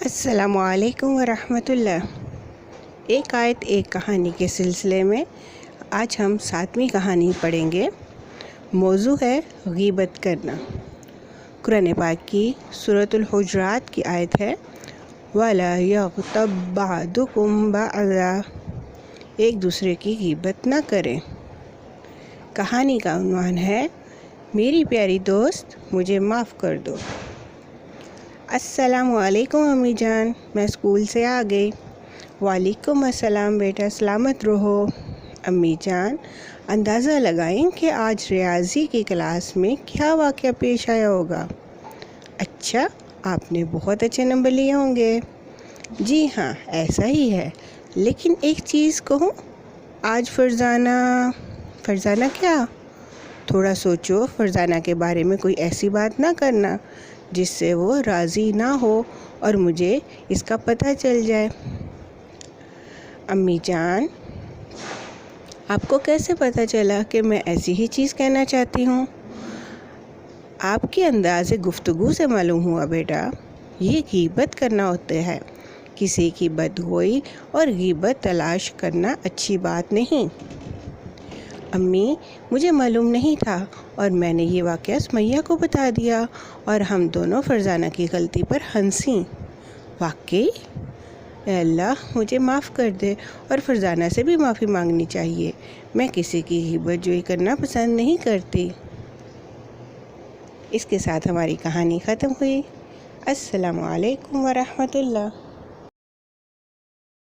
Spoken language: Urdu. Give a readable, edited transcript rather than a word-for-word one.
السلام علیکم ورحمۃ اللہ۔ ایک آیت ایک کہانی کے سلسلے میں آج ہم 7ویں کہانی پڑھیں گے۔ موضوع ہے غیبت کرنا۔ قرآن پاک کی سورۃ الحجرات کی آیت ہے وَلَا يَغْتَبْ بَعْضُكُمْ بَعْضًا، ایک دوسرے کی غیبت نہ کریں۔ کہانی کا عنوان ہے میری پیاری دوست مجھے معاف کر دو۔ السلام علیکم امی جان، میں اسکول سے آ گئی۔ وعلیکم السلام بیٹا، سلامت رہو۔ امی جان اندازہ لگائیں کہ آج ریاضی کی کلاس میں کیا واقعہ پیش آیا ہوگا۔ اچھا، آپ نے بہت اچھے نمبر لیے ہوں گے۔ جی ہاں، ایسا ہی ہے، لیکن ایک چیز کہوں، آج فرزانہ کیا؟ تھوڑا سوچو، فرزانہ کے بارے میں کوئی ایسی بات نہ کرنا جس سے وہ راضی نہ ہو اور مجھے اس کا پتہ چل جائے۔ امی جان، آپ کو کیسے پتہ چلا کہ میں ایسی ہی چیز کہنا چاہتی ہوں؟ آپ کے انداز گفتگو سے معلوم ہوا بیٹا، یہ غیبت کرنا ہوتا ہے۔ کسی کی بدگوئی اور غیبت تلاش کرنا اچھی بات نہیں۔ امی، مجھے معلوم نہیں تھا اور میں نے یہ واقعہ سمیہ کو بتا دیا اور ہم دونوں فرزانہ کی غلطی پر ہنسیں۔ واقعی؟ اے اللہ مجھے معاف کر دے، اور فرزانہ سے بھی معافی مانگنی چاہیے۔ میں کسی کی غیبت جوئی کرنا پسند نہیں کرتی۔ اس کے ساتھ ہماری کہانی ختم ہوئی۔ السلام علیکم ورحمۃ اللہ۔